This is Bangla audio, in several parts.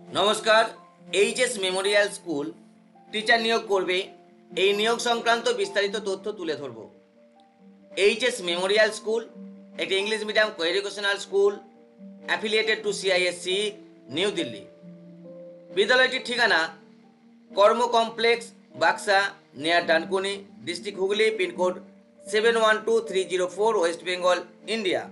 নমস্কার। এইচএস মেমোরিয়াল স্কুল টিচার নিয়োগ করবে, এই নিয়োগ সংক্রান্ত বিস্তারিত তথ্য তুলে ধরব। এইচএস মেমোরিয়াল স্কুল একটি English medium coeducational school affiliated to CISC, new Delhi. বিদ্যালয়টির ঠিকানা Karma complex, Baksa, near Dankuni, district Hooghly, pin code 712304, west Bengal, India.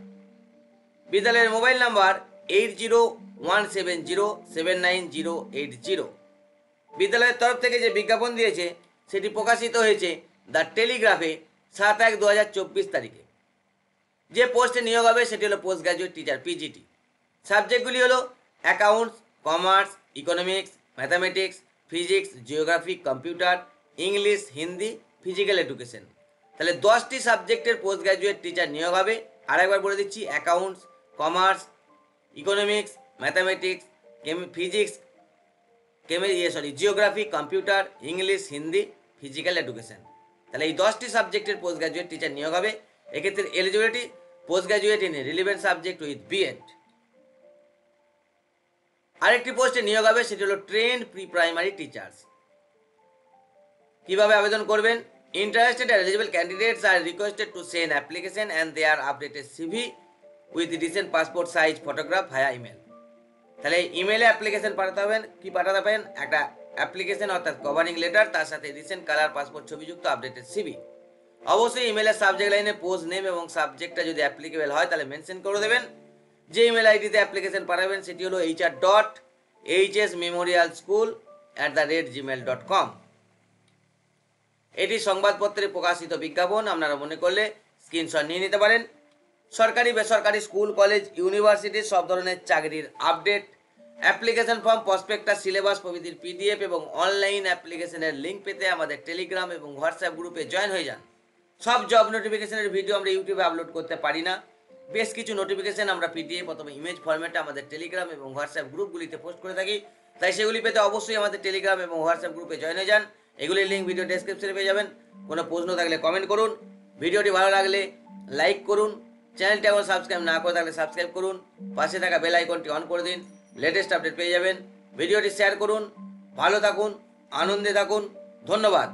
বিদ্যালয়ের মোবাইল নাম্বার 8017079080। বিদ্যালয়ের তরফ থেকে যে বিজ্ঞাপন দিয়েছে সেটি প্রকাশিত হয়েছে দ্য টেলিগ্রাফে 7/1/2024 তারিখে। যে পোস্টে নিয়োগ হবে সেটি হলো পোস্ট গ্র্যাজুয়েট টিচার, পিজিটি। সাবজেক্টগুলি হলো accounts, commerce, economics, mathematics, physics, geography, computer, English, Hindi, physical education. তাহলে 10টি সাবজেক্টের পোস্ট গ্র্যাজুয়েট টিচার নিয়োগ হবে। আরেকবার বলে দিচ্ছি, accounts, commerce, economics, mathematics, physics, geography, computer, English, Hindi, physical education. তাহলে এই 10টি সাবজেক্টের পোস্ট গ্র্যাজুয়েট টিচার নিয়োগ হবে। এক্ষেত্রে eligibility post graduate in relevant subject with B Ed. আরেকটি পোস্টে নিয়োগ হবে, সেটি হলো ট্রেন্ড প্রি প্রাইমারি টিচার্স। কিভাবে আবেদন করবেন? Interested and eligible candidates are requested to send application and their updated CV with recent passport size photograph via email। তাহলে ইমেলে অ্যাপ্লিকেশন পাঠাতে হবেন। কি পাঠাতে পারেন? একটা অ্যাপ্লিকেশন অর্থাৎ কভারিং লেটার, তার সাথে রিসেন্ট কালার পাসপোর্ট ছবিযুক্ত আপডেটেড সিভি। অবশ্যই ইমেলের সাবজেক্ট লাইনে পোস্ট নেম এবং সাবজেক্টটা যদি অ্যাপ্লিকেবল হয় তাহলে মেনশন করে দেবেন। যে ইমেল আইডিতে অ্যাপ্লিকেশন পাঠাবেন সেটি হলো hr.hsmemorialschool@gmail.com। এটি সংবাদপত্রে প্রকাশিত বিজ্ঞাপন। আপনারা মনে করলে স্ক্রিনশট নিয়ে নিতে পারেন। সরকারি বেসরকারি স্কুল, কলেজ, ইউনিভার্সিটির সব ধরনের চাকরির update, application form, prospectus, syllabus প্রভৃতির পিডিএফ এবং অনলাইন অ্যাপ্লিকেশনের লিঙ্ক পেতে আমাদের টেলিগ্রাম এবং হোয়াটসঅ্যাপ গ্রুপে জয়েন হয়ে যান। সব জব নোটিফিকেশনের ভিডিও আমরা ইউটিউবে আপলোড করতে পারি না। বেশ কিছু নোটিফিকেশন আমরা পিডিএফ অথবা ইমেজ ফরম্যাটে আমাদের টেলিগ্রাম এবং হোয়াটসঅ্যাপ গ্রুপগুলিতে পোস্ট করে থাকি। তাই সেগুলি পেতে অবশ্যই আমাদের টেলিগ্রাম এবং হোয়াটসঅ্যাপ গ্রুপে জয়েন হয়ে যান। এগুলির লিঙ্ক ভিডিও ডেসক্রিপশনে পেয়ে যাবেন। কোনো প্রশ্ন থাকলে কমেন্ট করুন। ভিডিওটি ভালো লাগলে লাইক করুন। চ্যানেলটি এখন সাবস্ক্রাইব না করে থাকলে সাবস্ক্রাইব করুন। পাশে থাকা বেল আইকনটি অন করে দিন, লেটেস্ট আপডেট পেয়ে যাবেন। ভিডিওটি শেয়ার করুন। ভালো থাকুন, আনন্দে থাকুন। ধন্যবাদ।